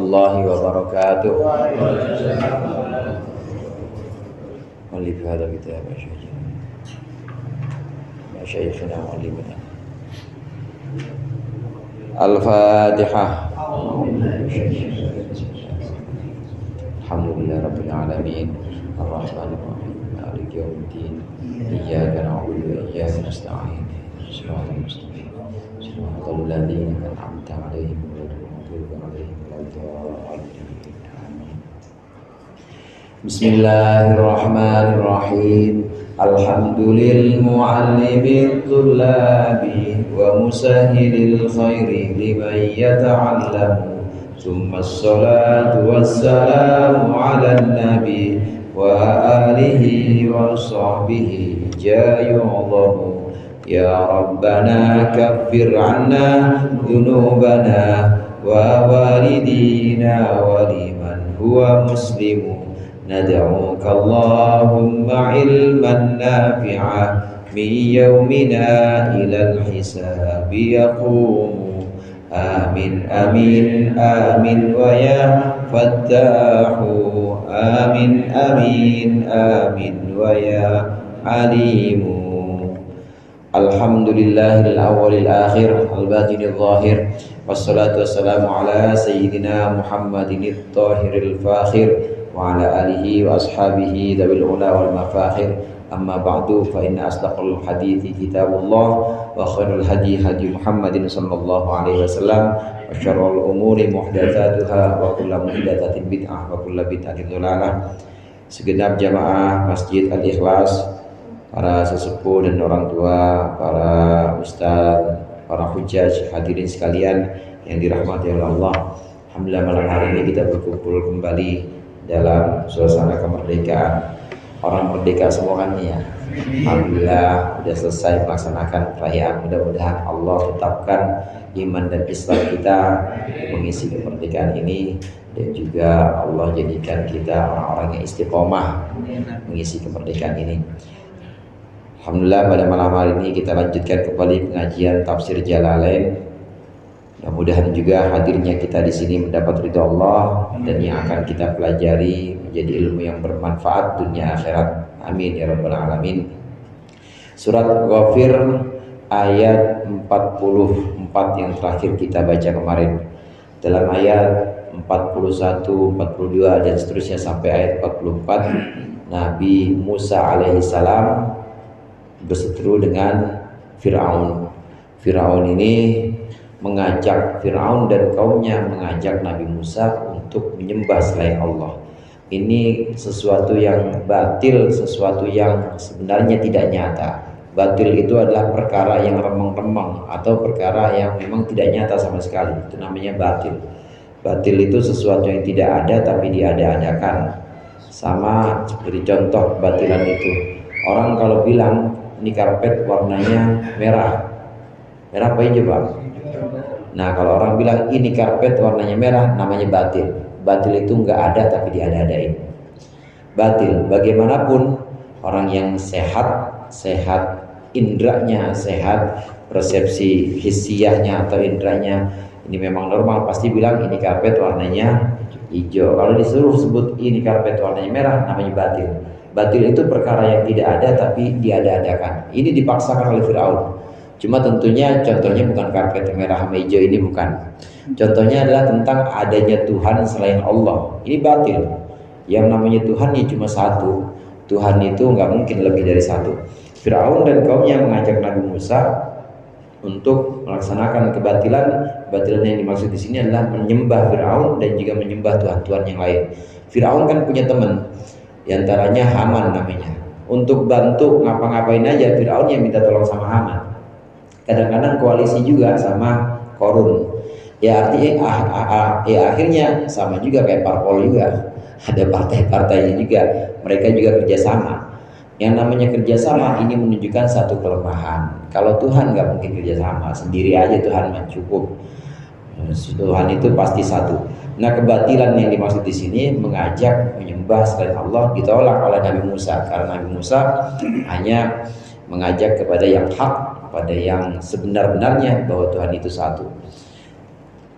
warahmatullahi wabarakatuh. Alif hadza kitab Syekhina Mu'allimina. Al-Fatihah. Alhamdulillahi rabbil alamin. Ar-Rahmanir Rahim. Maliki yaumiddin. Iyyaka na'budu wa iyyaka nasta'in. Shiratal mustaqim. Shiratal ladzina an'amta 'alaihim ghairil maghdubi 'alaihim waladdallin. Bismillahirrahmanirrahim. Alhamdulil mu'allimil tullabi wa musahhilil khairi liman yata'allamu. Tsumma assalatu wassalamu 'alan nabi wa alihi wa sahbihi jayu'allahu. Ya Rabbana kaffir 'anna dhunubana wa walidina wa liman huwa muslimun. ندعوك اللهم علما نافعا من يومنا إلى الحساب يقوم. آمين آمين آمين ويا فتاح. آمين آمين آمين ويا عليم. Alhamdulillahil awwalil akhir al-batinil zahir. Wassalatu wassalamu ala sayyidina Muhammadinit tahiril fakhir wa ala alihi wa ashabihi dhabil ula wal mafakhir. Amma ba'du, fa inna asdaqal hadithi kitabullah wa khairul hadi hadi Muhammadin sallallahu alaihi wasallam wa syarrul umuri muhdatsatuha wa kullu muhdatsatin bid'ah wa kullu bid'atin dhalalah. Segenap jamaah Masjid Al-Ikhlas, para sesepuh dan orang tua, para ustaz, para hujjaj, hadirin sekalian yang dirahmati oleh Allah. Alhamdulillah malam hari ini kita berkumpul kembali dalam suasana kemerdekaan. Orang merdeka semua kan ya. Alhamdulillah sudah selesai melaksanakan perayaan. Mudah-mudahan Allah tetapkan iman dan Islam kita mengisi kemerdekaan ini, dan juga Allah jadikan kita orang-orang yang istiqomah mengisi kemerdekaan ini. Alhamdulillah pada malam hari ini kita lanjutkan kembali pengajian tafsir Jalalain. Mudah-mudahan juga hadirnya kita di sini mendapat ridha Allah, dan yang akan kita pelajari menjadi ilmu yang bermanfaat dunia akhirat. Amin ya rabbal alamin. Surat Ghafir ayat 44 yang terakhir kita baca kemarin. Dalam ayat 41, 42 dan seterusnya sampai ayat 44, Nabi Musa alaihissalam berseteru dengan Fir'aun. Fir'aun ini mengajak, Fir'aun dan kaumnya mengajak Nabi Musa untuk menyembah selain Allah. Ini sesuatu yang batil, sesuatu yang sebenarnya tidak nyata. Batil itu adalah perkara yang remeng-remeng atau perkara yang memang tidak nyata sama sekali. Itu namanya batil. Batil itu sesuatu yang tidak ada tapi diada-adakan. Sama seperti contoh batilan itu. Orang kalau bilang ini karpet warnanya merah. Merah apa hijau, Pak? Nah, kalau orang bilang ini karpet warnanya merah, namanya batil. Batil itu enggak ada tapi diada-adain. Batil. Bagaimanapun orang yang sehat indranya, sehat persepsi hissiyahnya atau indranya ini memang normal, pasti bilang ini karpet warnanya hijau. Kalau disuruh sebut ini karpet warnanya merah, namanya batil. Batil itu perkara yang tidak ada tapi diada-adakan. Ini dipaksakan oleh Fir'aun. Cuma tentunya contohnya bukan karpet merah sama hijau, ini bukan. Contohnya adalah tentang adanya Tuhan selain Allah. Ini batil. Yang namanya Tuhan ini cuma satu. Tuhan itu nggak mungkin lebih dari satu. Fir'aun dan kaumnya mengajak Nabi Musa untuk melaksanakan kebatilan. Kebatilan yang dimaksud di sini adalah menyembah Fir'aun dan juga menyembah Tuhan-Tuhan yang lain. Fir'aun kan punya teman, diantaranya Haman namanya. Untuk bantu ngapa-ngapain aja Fir'aun yang minta tolong sama Haman. Kadang-kadang koalisi juga sama Korun. Ya artinya akhirnya sama juga kayak parpol juga. Ada partai-partainya juga. Mereka juga kerjasama. Yang namanya kerjasama ini menunjukkan satu kelemahan. Kalau Tuhan nggak mungkin kerjasama, sendiri aja Tuhan mah cukup. Tuhan itu pasti satu. Nah, kebatilan yang dimaksud di sini mengajak menyembah selain Allah ditolak oleh Nabi Musa, karena Nabi Musa hanya mengajak kepada yang hak, pada yang sebenar-benarnya bahwa Tuhan itu satu.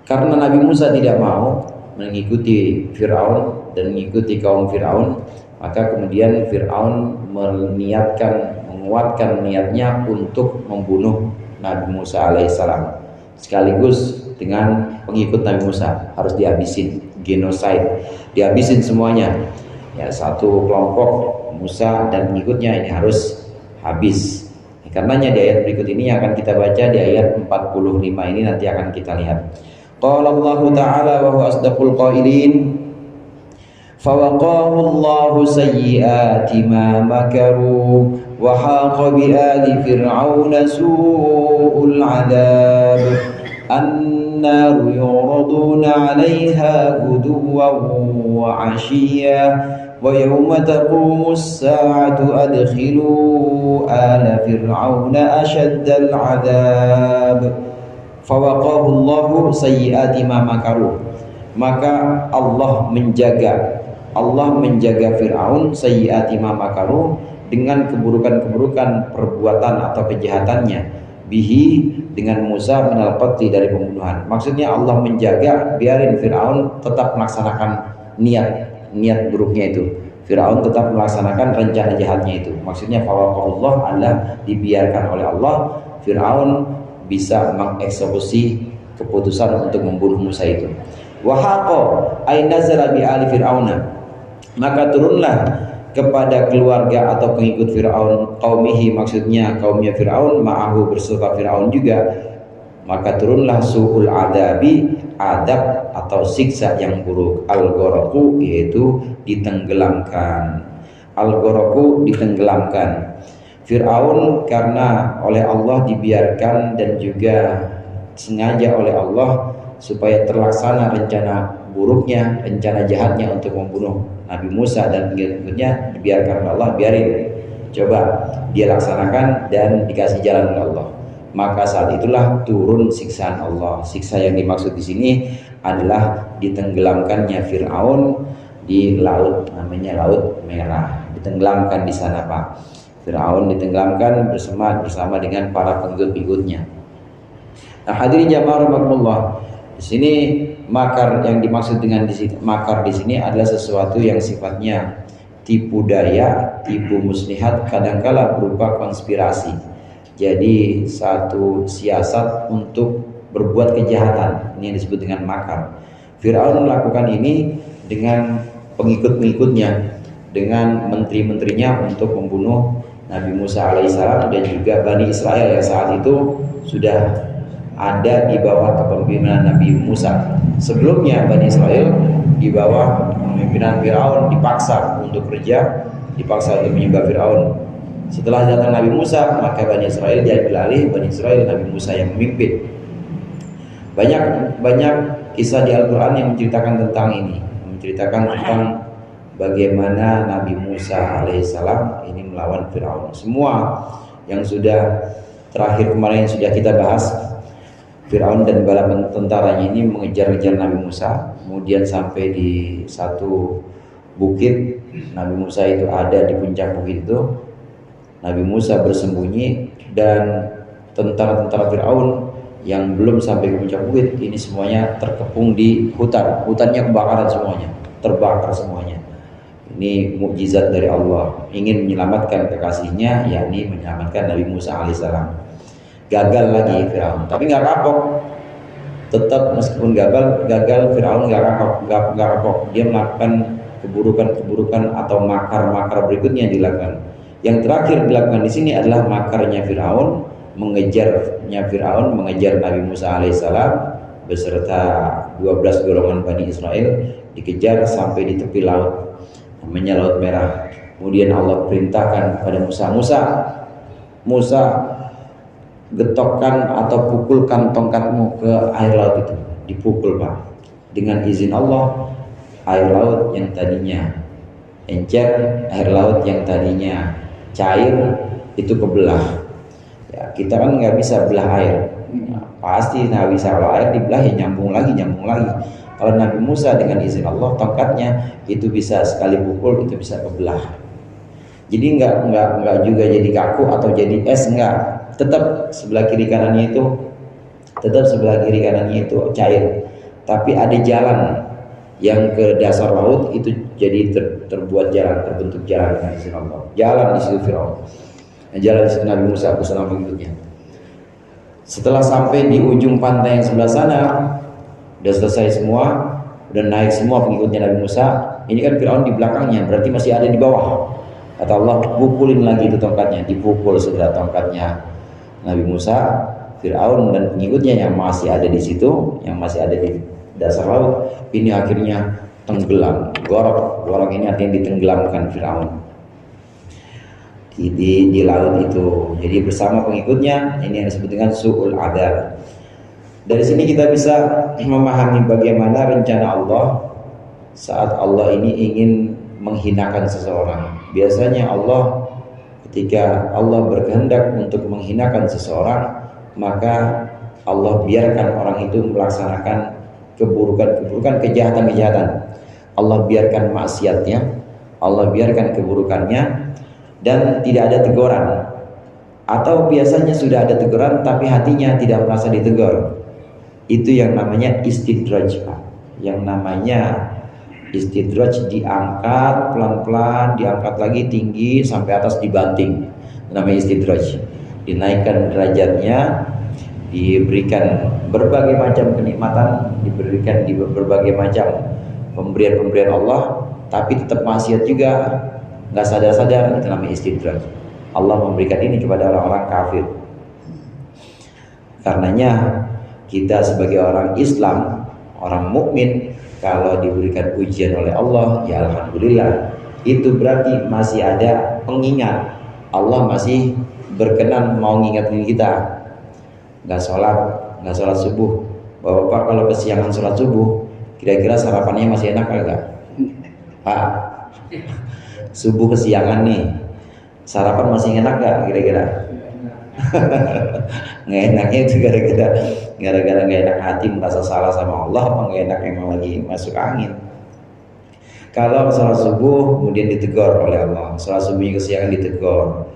Karena Nabi Musa tidak mau, mengikuti Fir'aun dan mengikuti kaum Fir'aun, maka kemudian Fir'aun menguatkan niatnya untuk membunuh Nabi Musa alaihissalam, sekaligus dengan pengikut Nabi Musa harus dihabisin, genocide, dihabisin semuanya. Ya, satu kelompok Musa dan pengikutnya ini harus habis. Karenanya di ayat berikut ini yang akan kita baca, di ayat 45 ini nanti akan kita lihat. Qala Allah Ta'ala wa huwa asdaqul qailin, fawaqahu Allah sayyiati ma makaru wa haqa bi ali fir'auna su'ul 'adzab annaru yuraduna 'alaiha ghuduwan wa 'ashiyyan wa yawma taqumus sa'atu adkhilu ala fir'auna ashaddal 'adzab. Fawaqahu Allahu sayyiati ma makaru, maka Allah menjaga Fir'aun sayyiati ma makaru, dengan keburukan-keburukan perbuatan atau kejahatannya, bihi, dengan Musa, minal qatli, dari pembunuhan. Maksudnya Allah menjaga, biarin Fir'aun tetap melaksanakan niat buruknya itu. Fir'aun tetap melaksanakan rencana jahatnya itu. Maksudnya fawaqahullah, Allah dibiarkan oleh Allah, Fir'aun bisa mengeksekusi keputusan untuk membunuh Musa itu. Wahaqa ay nazala bi ali fir'auna, maka turunlah kepada keluarga atau pengikut Fir'aun, qaumihi, maksudnya kaumnya Fir'aun, ma'ahu, berserta Fir'aun juga, maka turunlah su'ul adabi, adab atau siksa yang buruk. Al-gharaku, yaitu ditenggelamkan. Al-gharaku, ditenggelamkan. Fir'aun karena oleh Allah dibiarkan dan juga sengaja oleh Allah supaya terlaksana rencana buruknya, rencana jahatnya untuk membunuh Nabi Musa dan pengikutnya, dibiarkan oleh Allah, biarin, coba dia laksanakan dan dikasih jalan oleh Allah. Maka saat itulah turun siksaan Allah. Siksa yang dimaksud di sini adalah ditenggelamkannya Fir'aun di laut, namanya Laut Merah. Ditenggelamkan di sana, Pak. Fir'aun ditenggelamkan bersama dengan para pengikut-pengikutnya. Nah, hadirin jamaah rahimakumullah. Di sini makar yang dimaksud dengan makar di sini adalah sesuatu yang sifatnya tipu daya, tipu muslihat, kadangkala berupa konspirasi. Jadi satu siasat untuk berbuat kejahatan, ini yang disebut dengan makar. Fir'aun melakukan ini dengan pengikut-pengikutnya, dengan menteri-menterinya untuk membunuh Nabi Musa alaihissalam dan juga Bani Israel yang saat itu sudah ada di bawah kepemimpinan Nabi Musa. Sebelumnya Bani Israel di bawah kepemimpinan Fir'aun dipaksa untuk kerja, dipaksa untuk menyembah Fir'aun. Setelah datang Nabi Musa, maka Bani Israel diambil alih, Bani Israel Nabi Musa yang memimpin. Banyak kisah di Al-Quran yang menceritakan tentang ini, menceritakan tentang bagaimana Nabi Musa alaihissalam ini melawan Fir'aun. Semua yang sudah terakhir kemarin yang sudah kita bahas, Fir'aun dan bala tentaranya ini mengejar-ngejar Nabi Musa, kemudian sampai di satu bukit. Nabi Musa itu ada di puncak bukit itu. Nabi Musa bersembunyi dan tentara-tentara Fir'aun yang belum sampai ke puncak bukit ini semuanya terkepung di hutan. Hutannya kebakaran semuanya, terbakar semuanya. Ini mukjizat dari Allah, ingin menyelamatkan kekasihnya, yakni menyelamatkan Nabi Musa alaihissalam. Gagal lagi Fir'aun, tapi nggak kapok. Tetap meskipun gagal Fir'aun nggak kapok. Dia melakukan keburukan atau makar berikutnya yang dilakukan. Yang terakhir dilakukan di sini adalah makarnya Fir'aun, mengejar Nabi Musa alaihissalam beserta 12 golongan Bani Israel, dikejar sampai di tepi laut, namanya Laut Merah. Kemudian Allah perintahkan kepada Musa, getokkan atau pukulkan tongkatmu ke air laut itu. Dipukul, Pak. Dengan izin Allah, air laut yang tadinya encer, air laut yang tadinya cair itu kebelah. Ya, kita kan nggak bisa belah air. Ya, pasti nggak bisa, kalau air dibelah ya nyambung lagi. Kalau Nabi Musa dengan izin Allah, tongkatnya itu bisa sekali pukul itu bisa kebelah. Jadi nggak juga jadi kaku atau jadi es, nggak. Tetap sebelah kiri kanannya itu cair. Tapi ada jalan yang ke dasar laut itu jadi terbuat jalan, terbentuk jalan dengan izin Allah. Jalan di situ Firaun, jalan di situ Nabi Musa bersama pengikutnya. Setelah sampai di ujung pantai yang sebelah sana, udah selesai semua, udah naik semua pengikutnya Nabi Musa. Ini kan Firaun di belakangnya, berarti masih ada di bawah. Kata Allah, pukulin lagi itu tongkatnya. Dipukul sudah tongkatnya Nabi Musa. Firaun dan pengikutnya yang masih ada di situ, yang masih ada di dasar laut, ini akhirnya tenggelam. Gorok ini artinya ditenggelamkan Firaun di laut itu. Jadi bersama pengikutnya, ini yang disebut dengan su'ul adab. Dari sini kita bisa memahami bagaimana rencana Allah saat Allah ini ingin menghinakan seseorang. Biasanya Allah, ketika Allah berkehendak untuk menghinakan seseorang, maka Allah biarkan orang itu melaksanakan keburukan-keburukan, kejahatan-kejahatan. Allah biarkan maksiatnya, Allah biarkan keburukannya, dan tidak ada teguran. Atau biasanya sudah ada teguran tapi hatinya tidak merasa ditegur. Itu yang namanya istidraj. Yang namanya istidraj, diangkat pelan-pelan, diangkat lagi tinggi sampai atas dibanting. Namanya istidraj. Dinaikkan derajatnya, diberikan berbagai macam kenikmatan, diberikan di berbagai macam pemberian-pemberian Allah, tapi tetap maksiat juga, nggak sadar-sadar. Itu namanya istidraj. Allah memberikan ini kepada orang-orang kafir. Karenanya kita sebagai orang Islam, orang mukmin, kalau diberikan ujian oleh Allah, ya alhamdulillah. Itu berarti masih ada pengingat. Allah masih berkenan mau ngingetin kita. Nggak sholat subuh. Bapak kalau kesiangan sholat subuh, kira-kira sarapannya masih enak enggak? Pak, subuh kesiangan nih, sarapan masih enak enggak kira-kira? Nggak enaknya itu gara-gara nggak enak hati, merasa salah sama Allah, apa nggak enak emang lagi masuk angin. Kalau sholat subuh kemudian ditegur oleh Allah, sholat subuhnya kesiangan ditegur,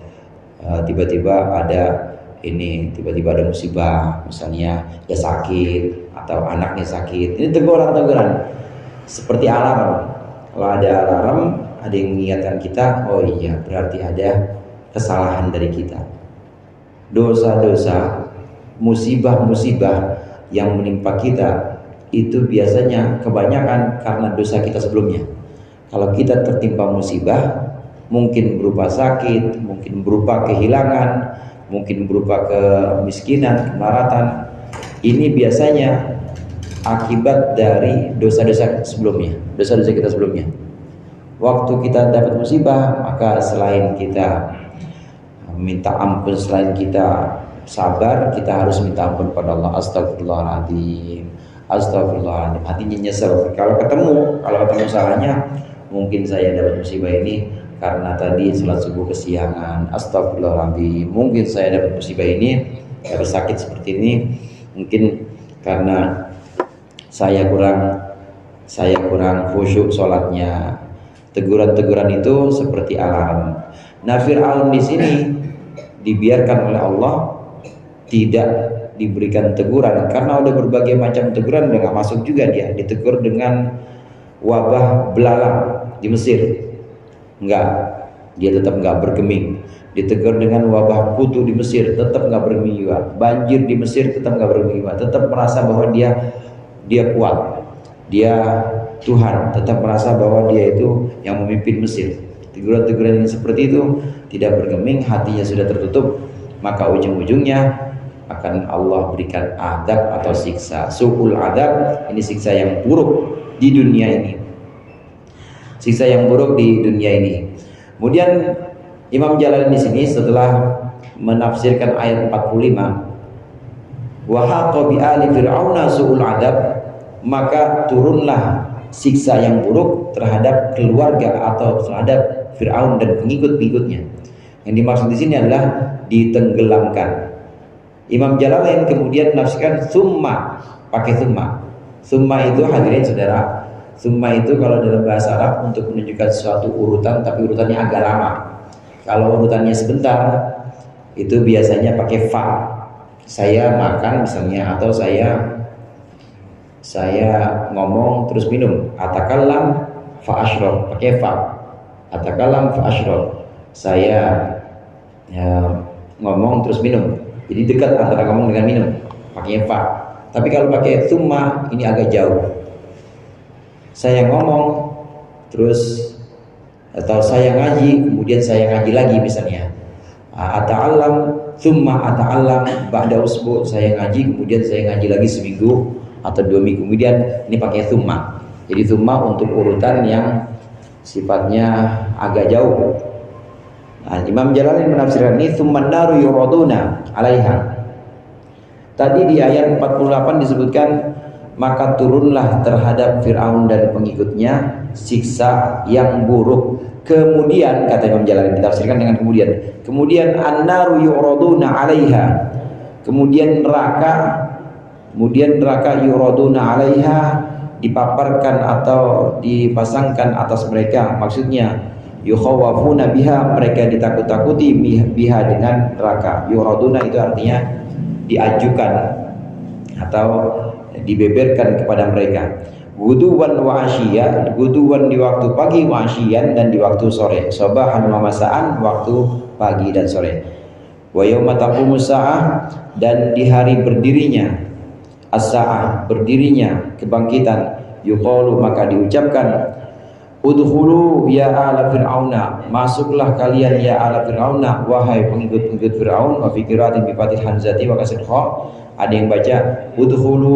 tiba-tiba ada musibah, misalnya dia sakit atau anaknya sakit, ini teguran seperti alarm. Kalau ada alarm, ada yang mengingatkan kita, oh iya berarti ada kesalahan dari kita. Dosa-dosa, musibah-musibah yang menimpa kita itu biasanya kebanyakan karena dosa kita sebelumnya. Kalau kita tertimpa musibah, mungkin berupa sakit, mungkin berupa kehilangan, mungkin berupa kemiskinan, kemaratan, ini biasanya akibat dari dosa-dosa sebelumnya, dosa-dosa kita sebelumnya. Waktu kita dapat musibah, maka selain kita minta ampun, selain kita sabar, kita harus minta ampun pada Allah. Astagfirullahaladzim, astagfirullahaladzim. Hatinya nyesel. Kalau ketemu salahnya, mungkin saya dapat musibah ini karena tadi sholat subuh kesiangan. Astagfirullahaladzim. Mungkin saya dapat musibah ini, harus sakit seperti ini, mungkin karena saya kurang khusyuk sholatnya. Teguran-teguran itu seperti alarm. Nah, Fir'aun di sini dibiarkan oleh Allah, tidak diberikan teguran karena udah berbagai macam teguran, udah nggak masuk juga dia. Ditegur dengan wabah belalang di Mesir, dia tetap nggak bergeming. Ditegur dengan wabah kutu di Mesir, tetap nggak bergeming juga. Banjir di Mesir, tetap nggak bergeming juga. Tetap merasa bahwa dia kuat, dia Tuhan, tetap merasa bahwa dia itu yang memimpin Mesir. Teguran-teguran yang seperti itu tidak bergeming, hatinya sudah tertutup, maka ujung-ujungnya akan Allah berikan adab atau siksa. Su'ul adab, ini siksa yang buruk di dunia ini. Siksa yang buruk di dunia ini. Kemudian Imam Jalalain di sini setelah menafsirkan ayat 45, wa haqa bi ali fir'auna su'ul adab, maka turunlah siksa yang buruk terhadap keluarga atau terhadap Fir'aun dan pengikut-pengikutnya. Yang dimaksud di sini adalah ditenggelamkan. Imam Jalalain kemudian menafsirkan summa, pakai summa. Summa itu hadirin saudara, summa itu kalau dalam bahasa Arab untuk menunjukkan suatu urutan, tapi urutannya agak lama. Kalau urutannya sebentar, itu biasanya pakai fa. Saya makan misalnya, atau saya Saya ngomong terus minum. Atakallam fa ashrab, pakai fa. Atakallam fa ashrab. Saya ngomong terus minum. Jadi dekat antara ngomong dengan minum, pakai fa. Tapi kalau pakai tsumma ini agak jauh. Saya ngomong terus, atau saya ngaji kemudian saya ngaji lagi misalnya. Ata'allam tsumma ata'allam ba'da usbu, saya ngaji kemudian saya ngaji lagi seminggu atau 2 minggu kemudian, ini pakai tsumma. Jadi tsumma untuk urutan yang sifatnya agak jauh. Nah, Imam Jalalain menafsirkan ini tsumman naru yuraduna 'alaiha. Tadi di ayat 48 disebutkan maka turunlah terhadap Fir'aun dan pengikutnya siksa yang buruk. Kemudian kata Imam Jalalain ditafsirkan dengan kemudian an-naru yuraduna 'alaiha. Kemudian neraka yuraduna 'alaiha, dipaparkan atau dipasangkan atas mereka. Maksudnya yukhawafuna biha, mereka ditakut-takuti biha dengan neraka. Yuraduna itu artinya diajukan atau dibeberkan kepada mereka. Guduwan wa asyiya, guduwan di waktu pagi, wa asyian dan di waktu sore. Sabahan wa masaan, waktu pagi dan sore. Wa yauma taqumus saah, dan di hari berdirinya as-saah, berdirinya kebangkitan. Yuqalu, maka diucapkan, udkhulu ya ala fir'auna, masuklah kalian ya ala fir'auna, wahai pengikut-pengikut Fir'aun. Wa fi qira'atin bi fathil hamzati wa kasril kha. Ada yang baca udkhulu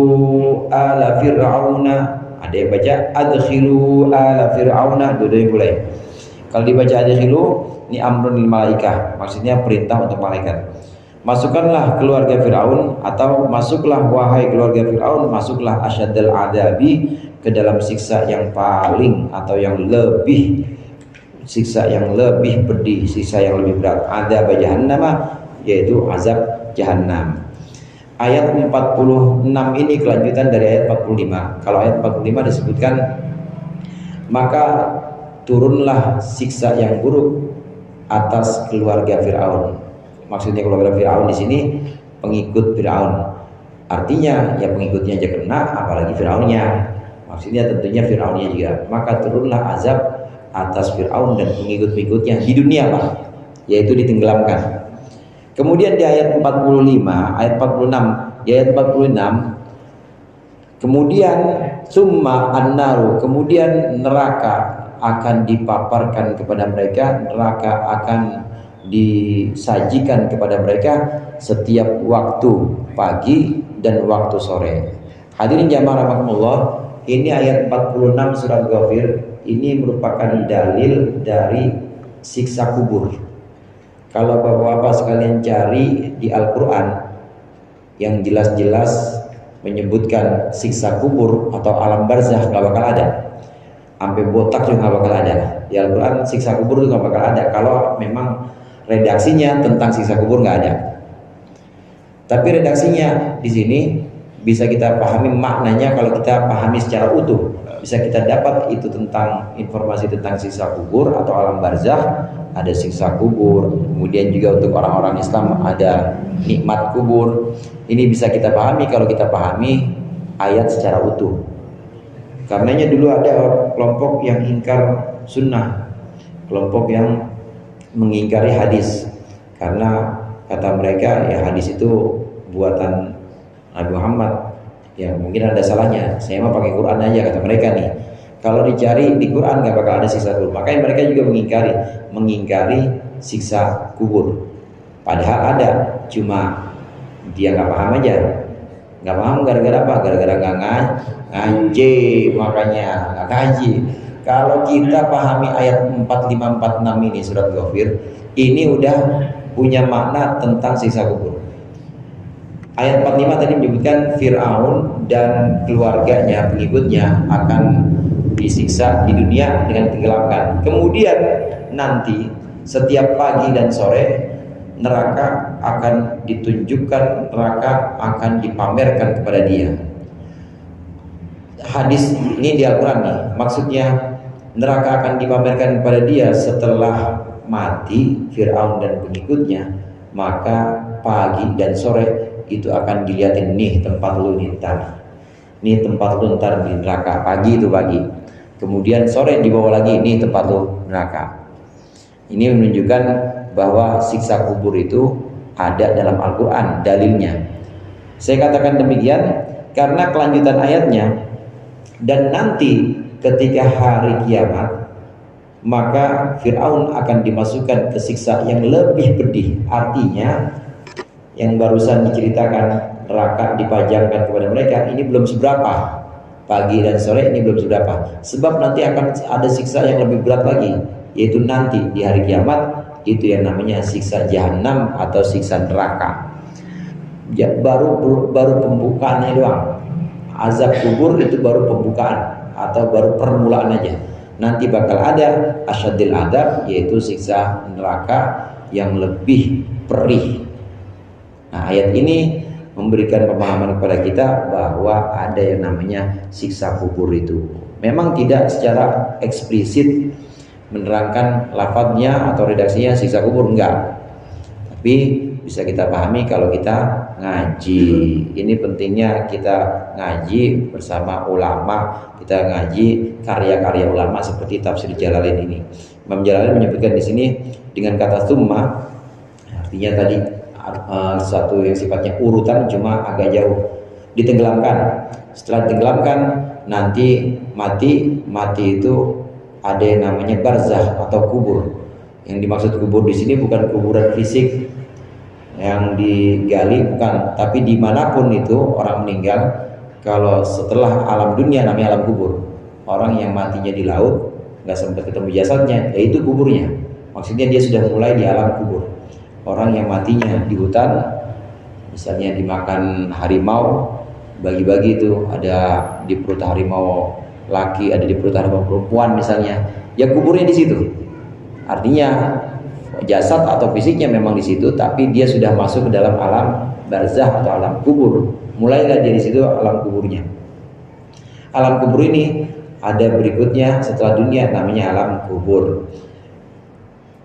ala fir'auna, ada yang baca adkhilu ala fir'auna, dua-duanya boleh. Kalau dibaca adkhilu ini amrun lil malaikah, maksudnya perintah untuk malaikat. Masukkanlah keluarga Fir'aun, atau masuklah wahai keluarga Fir'aun, masuklah asyaddal adabi, ke dalam siksa yang paling atau yang lebih, siksa yang lebih pedih, siksa yang lebih berat. Adzab jahannam, yaitu azab jahanam. Ayat 46 ini kelanjutan dari ayat 45. Kalau ayat 45 disebutkan maka turunlah siksa yang buruk atas keluarga Fir'aun. Maksudnya keluarga Fir'aun di sini pengikut Fir'aun. Artinya ya pengikutnya aja kena, apalagi Fir'aunnya. Maksudnya tentunya Fir'aunnya juga. Maka turunlah azab atas Fir'aun dan pengikut-pengikutnya di dunia, Pak, yaitu ditenggelamkan. Kemudian di ayat 45, ayat 46, di ayat 46, kemudian summa an-naru, kemudian neraka akan dipaparkan kepada mereka, neraka akan disajikan kepada mereka setiap waktu pagi dan waktu sore. Hadirin jamaah rahimakumullah, ini ayat 46 surat Ghafir, ini merupakan dalil dari siksa kubur. Kalau bapak-bapak sekalian cari di Al-Quran yang jelas-jelas menyebutkan siksa kubur atau alam barzah, nggak bakal ada. Sampai botak juga nggak bakal ada. Di Al-Quran siksa kubur itu nggak bakal ada. Kalau memang redaksinya tentang siksa kubur nggak ada. Tapi redaksinya di sini bisa kita pahami maknanya kalau kita pahami secara utuh. Bisa kita dapat itu tentang informasi tentang siksa kubur atau alam barzah. Ada siksa kubur, kemudian juga untuk orang-orang Islam ada nikmat kubur. Ini bisa kita pahami kalau kita pahami ayat secara utuh. Karenanya dulu ada kelompok yang ingkar sunnah, kelompok yang mengingkari hadis, karena kata mereka ya hadis itu buatan Nabi Muhammad, ya mungkin ada salahnya. Saya mah pakai Quran aja, kata mereka nih. Kalau dicari di Quran nggak bakal ada siksa kubur. Makanya mereka juga mengingkari siksa kubur. Padahal ada, cuma dia nggak paham aja. Nggak paham gara-gara apa? Gara-gara nggak ngaji, makanya nggak ngaji. Kalau kita pahami ayat 45-46 ini surat Ghafir, ini udah punya makna tentang siksa kubur. Ayat 45 tadi menyebutkan Fir'aun dan keluarganya, pengikutnya akan disiksa di dunia dengan tenggelamkan. Kemudian nanti setiap pagi dan sore neraka akan ditunjukkan, neraka akan dipamerkan kepada dia. Hadis ini di Al-Quran nih, maksudnya neraka akan dipamerkan kepada dia setelah mati Fir'aun dan pengikutnya. Maka pagi dan sore itu akan dilihatin, nih tempat lu nih tanah. Ini tempat lu ntar di neraka. Pagi itu pagi. Kemudian sore dibawa lagi, ini tempat lu neraka. Ini menunjukkan bahwa siksa kubur itu ada dalam Al-Quran dalilnya. Saya katakan demikian karena kelanjutan ayatnya, dan nanti ketika hari kiamat maka Fir'aun akan dimasukkan ke siksa yang lebih pedih. Artinya yang barusan diceritakan neraka dipajangkan kepada mereka ini belum seberapa. Pagi dan sore ini belum seberapa. Sebab nanti akan ada siksa yang lebih berat lagi, yaitu nanti di hari kiamat. Itu yang namanya siksa jahanam atau siksa neraka. Ya, baru pembukaannya doang. Azab kubur itu baru pembukaan atau baru permulaan aja. Nanti bakal ada asyadil adab, yaitu siksa neraka yang lebih perih. Nah, ayat ini memberikan pemahaman kepada kita bahwa ada yang namanya siksa kubur itu. Memang tidak secara eksplisit menerangkan lafadznya atau redaksinya siksa kubur, enggak. Tapi bisa kita pahami kalau kita ngaji. Ini pentingnya kita ngaji bersama ulama, kita ngaji karya-karya ulama seperti tafsir Jalalain ini. Imam Jalalain menyebutkan di sini dengan kata tsumma, artinya tadi satu yang sifatnya urutan cuma agak jauh, ditenggelamkan. Setelah ditenggelamkan nanti mati itu ada yang namanya barzah atau kubur. Yang dimaksud kubur di sini bukan kuburan fisik yang digali, bukan, tapi dimanapun itu orang meninggal, kalau setelah alam dunia namanya alam kubur. Orang yang matinya di laut nggak sempat ketemu jasadnya, yaitu kuburnya. Maksudnya dia sudah mulai di alam kubur. Orang yang matinya di hutan, misalnya dimakan harimau, bagi-bagi itu, ada di perut harimau laki, ada di perut harimau perempuan misalnya, ya kuburnya di situ. Artinya jasad atau fisiknya memang di situ, tapi dia sudah masuk ke dalam alam barzah atau alam kubur. Mulailah dia di situ alam kuburnya. Alam kubur ini ada berikutnya setelah dunia, namanya alam kubur.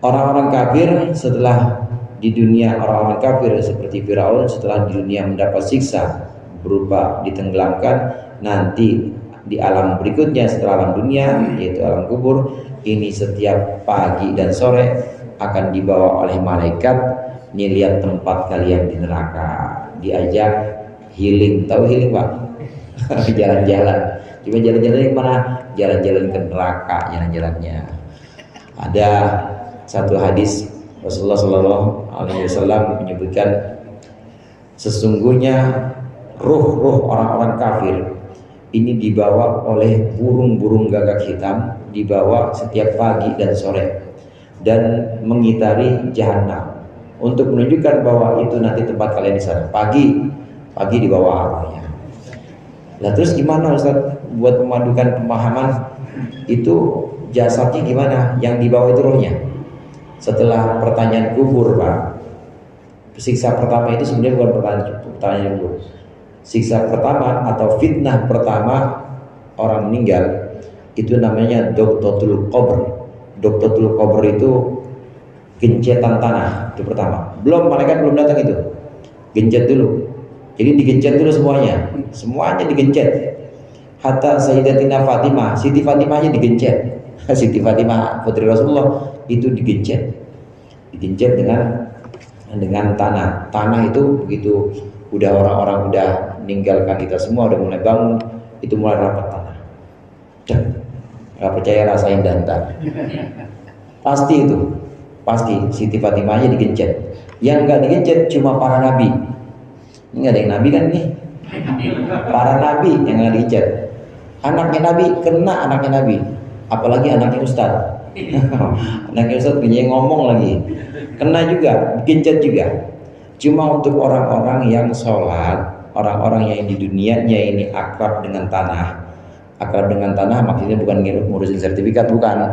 Orang-orang kafir setelah di dunia, orang-orang kafir seperti Firaun setelah di dunia mendapat siksa berupa ditenggelamkan, nanti di alam berikutnya setelah alam dunia, yaitu alam kubur, ini setiap pagi dan sore akan dibawa oleh malaikat. Nih, lihat tempat kalian di neraka, diajak healing. Tahu healing, Pak? Jalan-jalan. Coba jalan-jalan yang mana? Jalan-jalan ke neraka, jalan-jalannya. Ada satu hadis Rasulullah SAW menyebutkan, sesungguhnya ruh-ruh orang-orang kafir ini dibawa oleh burung-burung gagak hitam, dibawa setiap pagi dan sore dan mengitari jahanam untuk menunjukkan bahwa itu nanti tempat kalian di sana. Pagi dibawa arwahnya. Nah, terus gimana Ustaz buat memadukan pemahaman itu jasadnya gimana? Yang dibawa itu rohnya. Setelah pertanyaan kubur, Pak, siksa pertama itu sebenarnya bukan pertanyaan kubur. Siksa pertama atau fitnah pertama orang meninggal itu namanya doktotul qabr. Doktotul qabr itu gencetan tanah, itu pertama. Malaikat belum datang itu. Gencet dulu. Jadi digencet dulu semuanya digencet. Hatta Sayyidatina Fatimah, Siti Fatimah aja digencet. Siti Fatimah putri Rasulullah itu digencet dengan tanah. Tanah itu begitu udah orang-orang udah meninggalkan kita semua, udah mulai bangun, itu mulai rapat tanah. Gak percaya, rasain dan ntar. Pasti Siti Fatimah aja digencet. Yang gak digencet cuma para nabi. Ini gak ada yang nabi kan nih? Para nabi yang gak digencet. Anaknya nabi kena, anaknya nabi. Apalagi anaknya ustaz. Anaknya ustaz punya ngomong lagi, kena juga, gencet juga. Cuma untuk orang-orang yang sholat, orang-orang yang di dunianya ini akrab dengan tanah. Akrab dengan tanah maksudnya bukan ngurusin sertifikat, bukan.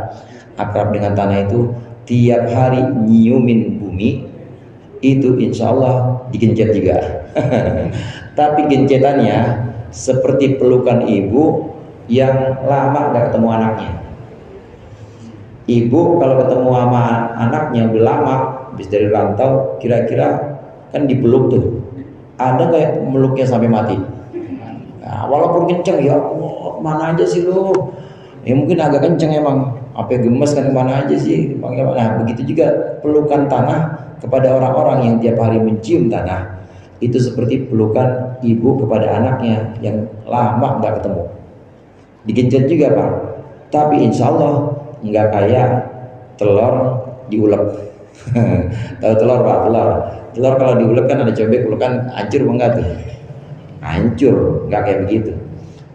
Akrab dengan tanah itu tiap hari nyiumin bumi, itu insya Allah digencet juga. Tapi gencetannya seperti pelukan ibu yang lama gak ketemu anaknya. Ibu kalau ketemu sama anaknya udah lama, habis dari rantau, kira-kira kan dipeluk tuh. Ada kayak meluknya sampai mati? Nah, walaupun kenceng, ya Allah, mana aja sih lu? Ya mungkin agak kenceng emang, apa gemes kan kemana aja sih? Nah, begitu juga pelukan tanah kepada orang-orang yang tiap hari mencium tanah, itu seperti pelukan ibu kepada anaknya yang lama nggak ketemu. Digencet juga Pak, tapi insya Allah nggak kayak telur diulek. Tahu telur Pak? Telur kalau diulek kan ada cobek, pelukan hancur enggak tuh? Hancur, nggak kayak begitu.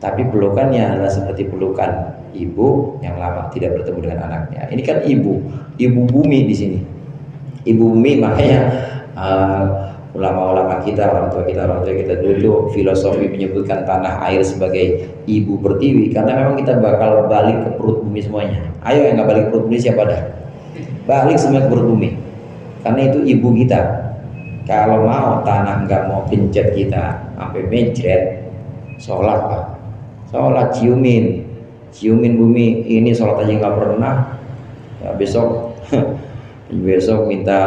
Tapi pelukannya adalah seperti pelukan ibu yang lama tidak bertemu dengan anaknya. Ini kan ibu bumi di sini. Ibu bumi, makanya ulama-ulama kita, orang tua kita dulu itu filosofi menyebutkan tanah air sebagai ibu pertiwi, karena memang kita bakal balik ke perut bumi semuanya. Ayo yang nggak balik ke perut bumi siapa dah? Balik semua ke perut bumi, karena itu ibu kita. Kalau mau tanah nggak mau pencet kita sampai mencret, sholat Pak, sholat ciumin bumi. Ini sholat aja nggak pernah, ya besok minta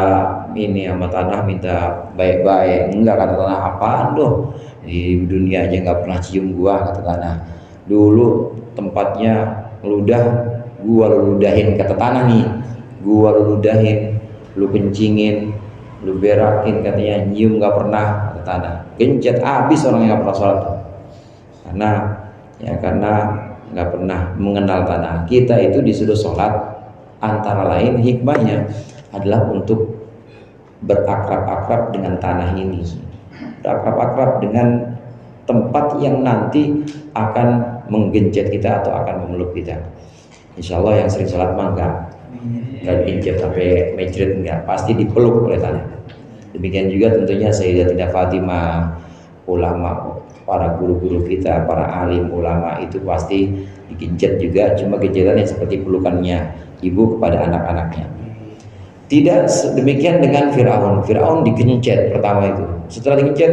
ini sama tanah, minta baik-baik. Enggak, kata tanah, apaan loh, di dunia aja nggak pernah cium gua, kata tanah. Dulu tempatnya ludah, gua lu ludahin, kata tanah nih, gua lu ludahin, lu kencingin, lu berakin, katanya nyium nggak pernah, kata tanah. Gencet abis orang yang nggak pernah sholat, karena nggak pernah mengenal tanah. Kita itu disuruh sholat, antara lain hikmahnya adalah untuk berakrab-akrab dengan tanah ini, berakrab-akrab dengan tempat yang nanti akan menggencet kita atau akan memeluk kita. Insya Allah yang sering sholat mah enggak digencet sampai mencret, enggak, pasti dipeluk oleh tanah. Demikian juga tentunya Sayyidatina Fatimah, ulama, para guru-guru kita, para alim ulama itu pasti digencet juga, cuma gencetannya seperti pelukannya ibu kepada anak-anaknya. Tidak demikian dengan Firaun. Firaun digencet pertama itu. Setelah digencet,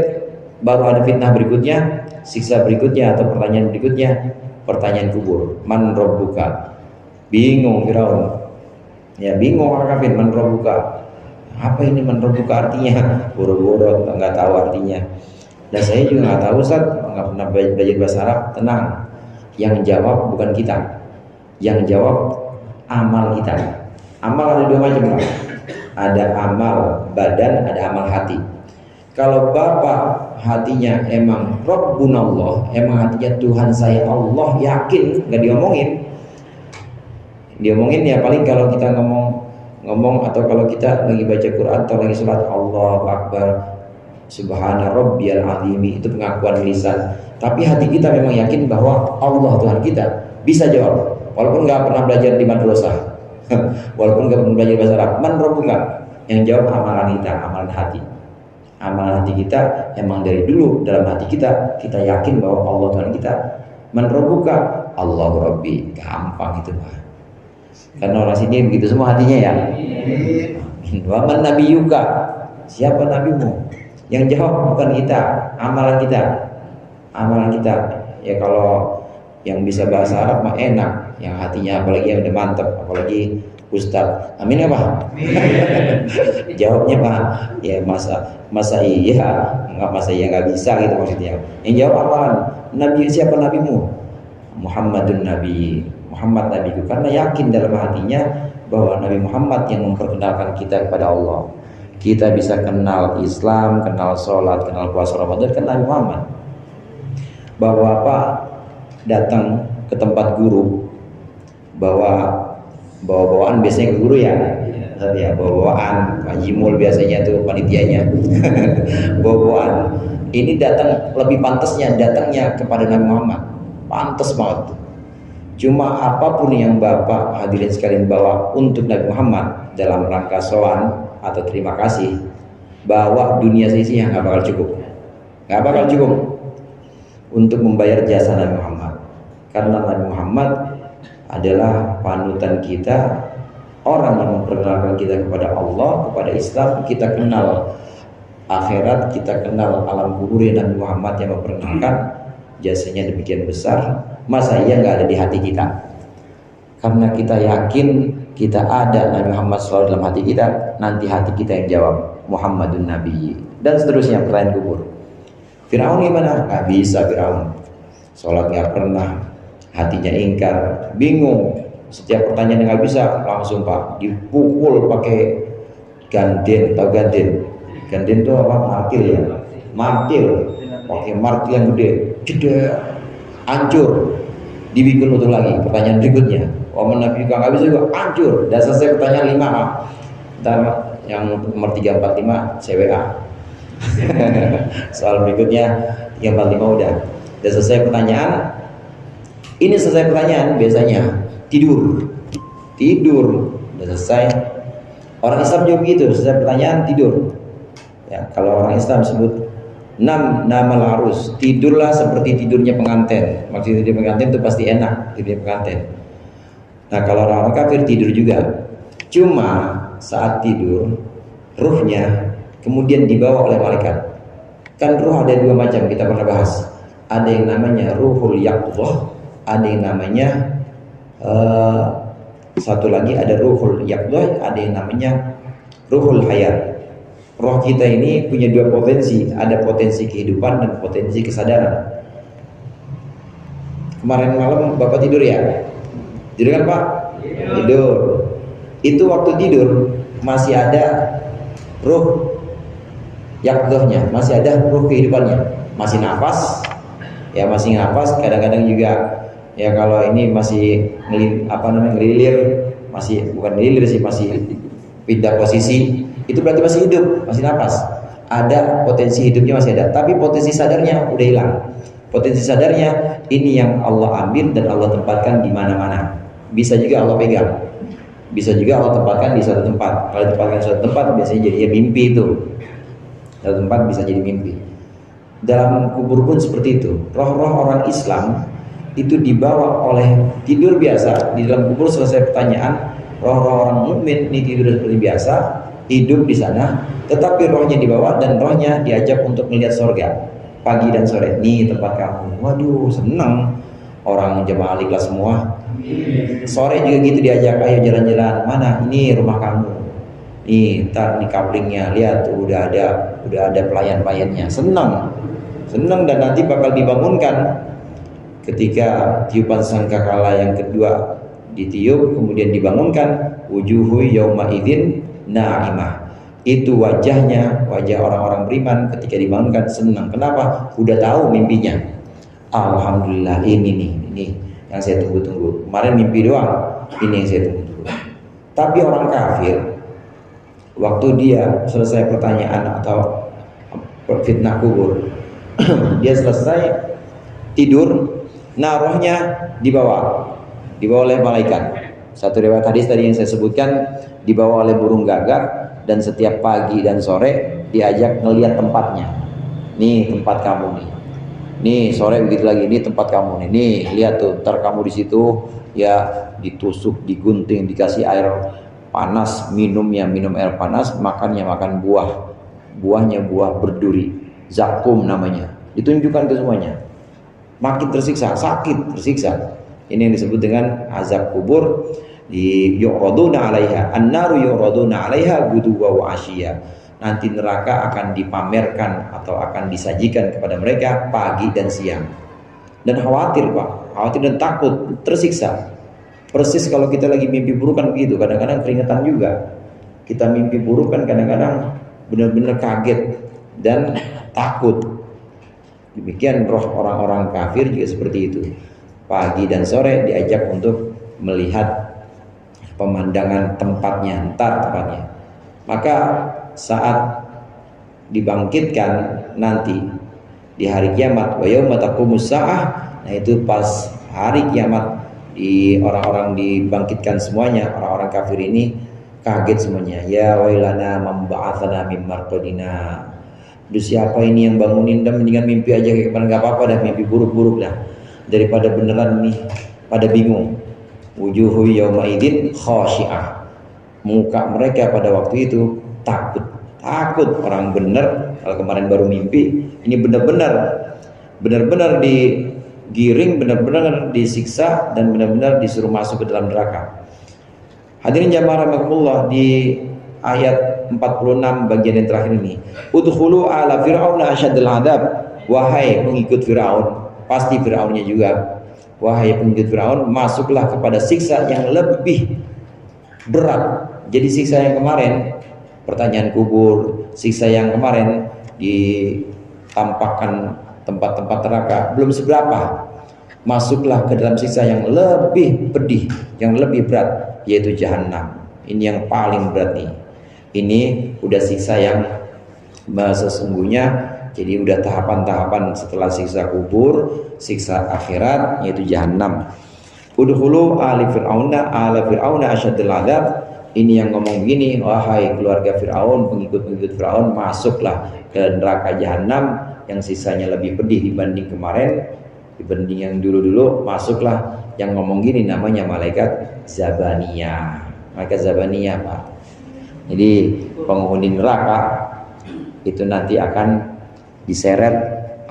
baru ada fitnah berikutnya, siksa berikutnya atau pertanyaan berikutnya, pertanyaan kubur. Man rabbuka? Bingung Firaun. Ya bingung orang kafir, man rabbuka. Apa ini man rabbuka artinya? Boro-boro nggak tahu artinya. Dan saya juga nggak tahu Ustaz, nggak pernah belajar bahasa Arab. Tenang, yang jawab bukan kita, yang jawab amal kita. Amal ada dua macam, ada amal badan, ada amal hati. Kalau bapak hatinya emang Rabbunallah, emang hatinya Tuhan saya Allah, yakin, nggak diomongin ya paling kalau kita ngomong atau kalau kita lagi baca Quran atau lagi sholat, Allahu Akbar, Subhana Rabbiyal Azim, itu pengakuan lisan. Tapi hati kita memang yakin bahwa Allah Tuhan kita. Bisa jawab, walaupun nggak pernah belajar di madrasah, walaupun nggak pernah belajar bahasa Arab. Man rabbuka? Yang jawab amalan kita, amalan hati. Amalan hati kita emang dari dulu dalam hati kita yakin bahwa Allah Tuhan kita. Man rabbuka? Allahu Rabbi. Gampang itu Pak. Karena orang sini begitu semua hatinya ya. Wa man nabiyuka? Siapa nabimu? Yang jawab bukan kita, amalan kita. Amalan kita. Ya kalau yang bisa bahasa Arab mah enak, yang hatinya apalagi yang udah mantep, apalagi Ustaz. Amin ya Pak? Jawabnya Pak, ya masa iya, nggak bisa gitu maksudnya. Yang jawab amalan. Nabi, siapa nabimu? Muhammadun Nabi, Muhammad nabiku, karena yakin dalam hatinya bahwa Nabi Muhammad yang memperkenalkan kita kepada Allah. Kita bisa kenal Islam, kenal sholat, kenal puasa Ramadan, kenal Nabi Muhammad. Bahwa Bapak datang ke tempat guru, bawa-bawaan biasanya ke guru ya, bawa-bawaan, Pak Jimul biasanya tuh panitianya, bawa-bawaan. Ini datang lebih pantasnya datangnya kepada Nabi Muhammad, pantas banget. Cuma apapun yang Bapak hadirin sekalian bawa untuk Nabi Muhammad dalam rangka sowan atau terima kasih, bawa dunia seisinya nggak bakal cukup untuk membayar jasa Nabi Muhammad. Karena Nabi Muhammad adalah panutan kita, orang yang memperkenalkan kita kepada Allah, kepada Islam. Kita kenal akhirat, kita kenal alam kubur, Nabi Muhammad yang memperkenalkan. Jasanya demikian besar, masa iya nggak ada di hati kita? Karena kita yakin kita ada, Nabi Muhammad selalu dalam hati kita. Nanti hati kita yang jawab Muhammadun Nabi, dan seterusnya pertanyaan kubur. Firaun gimana? Nggak bisa Firaun. sholat nggak pernah, hatinya ingkar, bingung. Setiap pertanyaan yang nggak bisa langsung Pak dipukul pakai ganden. Tahu ganden? Ganden itu apa? Martil ya, martil. Pakai martil yang gede, jeda, hancur. Dibikin utuh lagi. Pertanyaan berikutnya, Nabi juga nggak bisa juga, hancur. Dan selesai pertanyaan 5 Pak. Ntar yang nomor 345 CWA. Soal berikutnya 345 udah selesai pertanyaan. Ini selesai pertanyaan biasanya tidur udah selesai. Orang Islam juga begitu, selesai pertanyaan tidur ya. Kalau orang Islam sebut namal arus, tidurlah seperti tidurnya pengantin. Maksud tidur pengantin itu pasti enak, tidur pengantin. Nah kalau orang kafir tidur juga, cuma saat tidur ruhnya kemudian dibawa oleh malaikat. Kan ruh ada 2 macam, kita pernah bahas. Ada yang namanya ruhul yaqظah, ada yang namanya satu lagi ada ruhul yaqظah, ada yang namanya ruhul hayat. Roh kita ini punya 2 potensi, ada potensi kehidupan dan potensi kesadaran. Kemarin malam Bapak tidur ya? Tidur kan Pak? Tidur. Itu waktu tidur masih ada ruh yaqظahnya, masih ada ruh kehidupannya, masih nafas. Ya masih nafas, kadang-kadang juga ya kalau ini masih ngelilir, masih bukan ngelilir sih, masih pindah posisi, itu berarti masih hidup, masih nafas. Ada potensi hidupnya masih ada, tapi potensi sadarnya udah hilang. Potensi sadarnya ini yang Allah ambil dan Allah tempatkan di mana-mana. Bisa juga Allah pegang, bisa juga Allah tempatkan di suatu tempat. Kalau ditempatkan di suatu tempat biasanya jadi ya mimpi itu. Satu tempat bisa jadi mimpi. Dalam kubur pun seperti itu. Roh-roh orang Islam itu dibawa oleh tidur biasa. Di dalam kubur selesai pertanyaan, roh-roh orang mukmin ini tidur seperti biasa, hidup di sana, tetapi rohnya dibawa dan rohnya diajak untuk melihat surga pagi dan sore. Nih tempat kamu. Waduh, senang. Orang jemaah ikhlas semua. Sore juga gitu diajak, ayo jalan-jalan. Mana? Ini rumah kamu. Nih, ntar nih kaplingnya, lihat tuh udah ada pelayan-pelayannya. Senang dan nanti bakal dibangunkan ketika tiupan sangkakala yang kedua ditiup, kemudian dibangunkan. Wujuhu yauma idzin na'imah. Itu wajah orang-orang beriman ketika dibangunkan senang. Kenapa? Udah tahu mimpinya. Alhamdulillah, ini yang saya tunggu-tunggu. Kemarin mimpi doang, ini yang saya tunggu-tunggu. Tapi orang kafir, waktu dia selesai pertanyaan atau fitnah kubur, dia selesai tidur, nah rohnya dibawa oleh malaikat. Satu riwayat hadis tadi yang saya sebutkan, dibawa oleh burung gagak, dan setiap pagi dan sore diajak ngelihat tempatnya. Nih tempat kamu nih. Nih sore begitu lagi, ini tempat kamu nih. Nih lihat tuh, ntar kamu di situ ya ditusuk, digunting, dikasih air panas, minum air panas, makannya makan buahnya buah berduri, zakum namanya. Ditunjukkan ke semuanya. Makin tersiksa, sakit, tersiksa. Ini yang disebut dengan azab kubur. Di yu'raduna 'alaiha, an-naru yu'raduna 'alaiha guduwa wa 'ashiyya. Nanti neraka akan dipamerkan atau akan disajikan kepada mereka pagi dan siang. Dan khawatir Pak, khawatir dan takut, tersiksa. Persis kalau kita lagi mimpi buruk kan begitu, kadang-kadang keringetan juga. Kita mimpi buruk kan kadang-kadang benar-benar kaget dan takut. Demikian roh orang-orang kafir juga seperti itu. Pagi dan sore diajak untuk melihat pemandangan tempatnya, tempatnya. Maka saat dibangkitkan nanti di hari kiamat, wa yauma taqumus saah, nah itu pas hari kiamat, di orang-orang dibangkitkan semuanya, orang-orang kafir ini kaget semuanya. Ya wailana mamba'atsana mim marqadina. Duh, siapa ini yang bangunin? Dan mendingan mimpi aja, kayak kemarin, nggak apa-apa dah mimpi buruk-buruk dah daripada beneran nih pada bingung. Wujuhu yauma idzin khashi'ah. Muka mereka pada waktu itu takut. Orang bener kalau kemarin baru mimpi, ini benar-benar digiring, benar-benar disiksa, dan benar-benar disuruh masuk ke dalam neraka. Hadirin jamaah rahimakumullah, di ayat 46 bagian yang terakhir ini, udkhulu ala fir'auna asyaddal adab. Wahai pengikut Firaun, pasti Fir'aunnya juga. Wahai pengikut Fir'aun, masuklah kepada siksa yang lebih berat. Jadi siksa yang kemarin, pertanyaan kubur, siksa yang kemarin ditampakkan tempat-tempat neraka, belum seberapa. Masuklah ke dalam siksa yang lebih pedih, yang lebih berat, yaitu Jahannam. Ini yang paling berat nih. Ini udah siksa yang sesungguhnya. Jadi udah tahapan-tahapan setelah siksa kubur, siksa akhirat, yaitu Jahannam. Udkhulu ala fir'auna asyaddal adzab. Ini yang ngomong gini, wahai keluarga Fir'aun, pengikut-pengikut Fir'aun, masuklah ke neraka Jahannam yang sisanya lebih pedih dibanding kemarin, dibanding yang dulu-dulu. Masuklah. Yang ngomong gini namanya malaikat Zabaniyah. Malaikat Zabaniyah, Pak. Jadi penghuni neraka itu nanti akan diseret,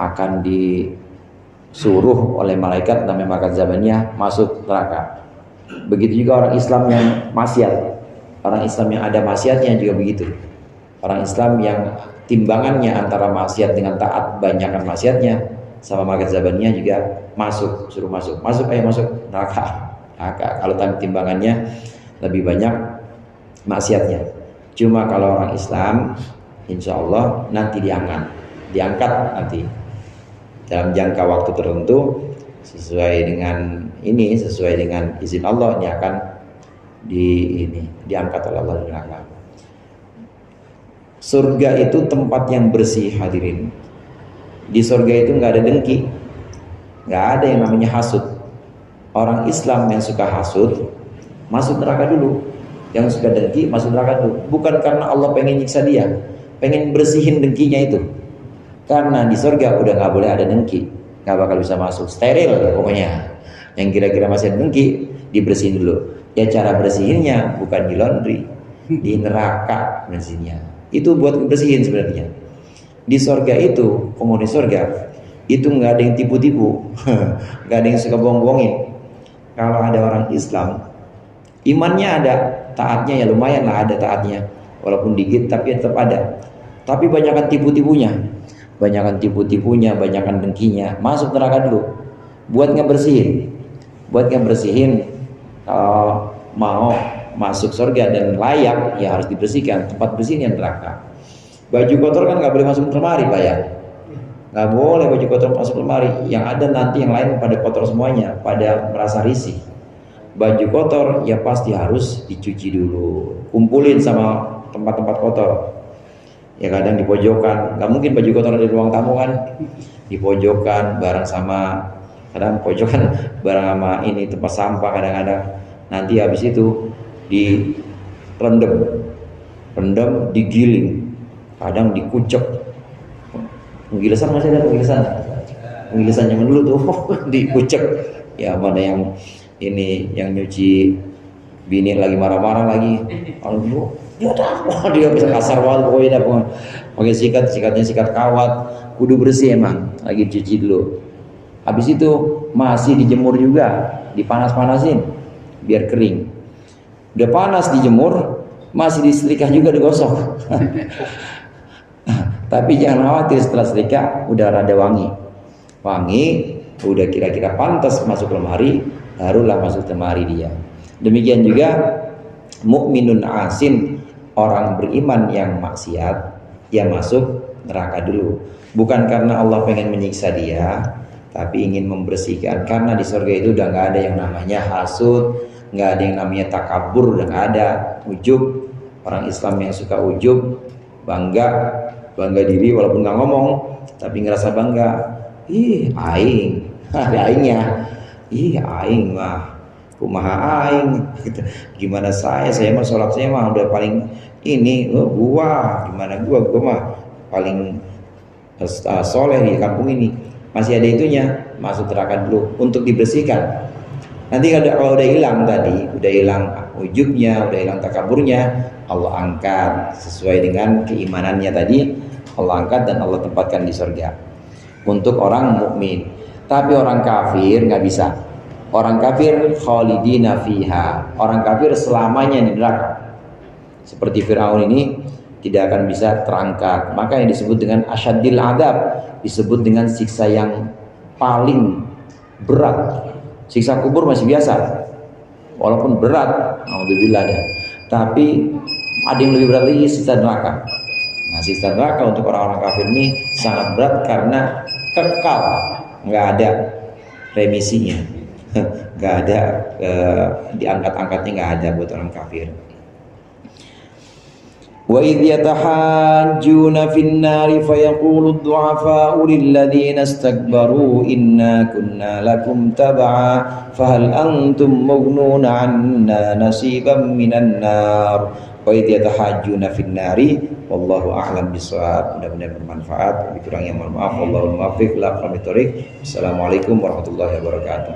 akan disuruh oleh malaikat namanya malaikat Zabaniyah masuk neraka. Begitu juga orang Islam yang maksiat, orang Islam yang ada maksiatnya juga begitu. Orang Islam yang timbangannya antara maksiat dengan taat, banyakkan maksiatnya, sama malaikat Zabaniyah juga masuk, suruh masuk, ayo masuk neraka. Kalau timbangannya lebih banyak maksiatnya. Cuma kalau orang Islam, insya Allah nanti diangkat nanti dalam jangka waktu tertentu sesuai dengan izin Allah, ini akan diangkat oleh Allah di neraka. Surga itu tempat yang bersih, hadirin. Di surga itu nggak ada dengki, nggak ada yang namanya hasud. Orang Islam yang suka hasud masuk neraka dulu, yang suka dengki masuk neraka dulu. Bukan karena Allah pengen nyiksa dia, pengen bersihin dengkinya itu. Karena di surga udah nggak boleh ada dengki, nggak bakal bisa masuk, steril pokoknya. Yang kira-kira masih ada dengki dibersihin dulu. Ya cara bersihinnya bukan di laundry, di neraka bersihinnya. Itu buat bersihin sebenarnya. Di surga itu, penghuni surga itu nggak ada yang tipu-tipu, nggak ada yang suka bohong-bohongin. Kalau ada orang Islam, imannya ada, taatnya ya lumayan lah ada taatnya, walaupun dikit tapi tetap ada. Tapi banyakkan tipu-tipunya. Banyakan tipu-tipunya, banyakan dengkinya, masuk neraka dulu. Buat ngebersihin, kalau mau masuk surga dan layak, ya harus dibersihkan. Tempat bersihnya neraka. Baju kotor kan nggak boleh masuk lemari, Pak ya. Nggak boleh baju kotor masuk lemari. Yang ada nanti yang lain pada kotor semuanya, pada merasa risih. Baju kotor ya pasti harus dicuci dulu. Kumpulin sama tempat-tempat kotor. Ya kadang di pojokan, nggak mungkin baju kotor di ruang tamu kan, di pojokan bareng sama, kadang pojokan bareng sama ini tempat sampah kadang-kadang. Nanti habis itu direndam, digiling, kadang dikucek. Penggilesan masih ada penggilesan zaman dulu tuh dikucek. Ya mana yang ini yang nyuci bini lagi marah-marah lagi, kalau dia bisa kasar banget pokoknya, pakai sikatnya sikat kawat, kudu bersih emang, lagi cuci dulu. Habis itu masih dijemur juga, dipanas-panasin biar kering. Udah panas dijemur, masih disetrika juga, digosok. Tapi jangan khawatir, setelah setrika udah rada wangi, udah kira-kira pantas masuk lemari, barulah masuk lemari dia. Demikian juga mukminun asin, orang beriman yang maksiat, dia masuk neraka dulu. Bukan karena Allah pengen menyiksa dia, tapi ingin membersihkan. Karena di surga itu udah nggak ada yang namanya hasud, nggak ada yang namanya takabur, udah nggak ada ujub. Orang Islam yang suka ujub, bangga diri walaupun nggak ngomong, tapi ngerasa bangga. Ih, aing, ada aingnya. Ih, aing mah kumaha aing gitu. Gimana saya mah sholat saya mah udah paling ini, gua gimana gua mah paling soleh di kampung ini. Masih ada itunya, masuk neraka dulu untuk dibersihkan. Nanti kalau udah hilang tadi, udah hilang ujubnya, udah hilang takaburnya, Allah angkat sesuai dengan keimanannya tadi, Allah angkat dan Allah tempatkan di surga untuk orang mukmin. Tapi orang kafir nggak bisa. Orang kafir khalidina fiha, orang kafir selamanya di neraka. Seperti Fir'aun ini tidak akan bisa terangkat. Maka yang disebut dengan asyaddil adab, disebut dengan siksa yang paling berat. Siksa kubur masih biasa, walaupun berat, alhamdulillah ada. Tapi ada yang lebih berat lagi, siksa neraka. Nah, siksa neraka untuk orang-orang kafir ini sangat berat karena kekal, nggak ada remisinya, nggak ada diangkat-angkatnya, nggak ada buat orang kafir. Wa idh yatahajjuna fin nari fayaqulu ad-du'afa'u lilladhina istakbaru inna kunna lakum tab'a fahal antum mughnuna 'anna nasiban minan nar. Wa idh yatahajjuna fin nari wallahu a'lam bissawab. Mudah-mudahan bermanfaat. Lebih kurangnya mohon maaf. Wallahul muwaffiq ila aqwamit thoriq. Assalamualaikum warahmatullahi wabarakatuh.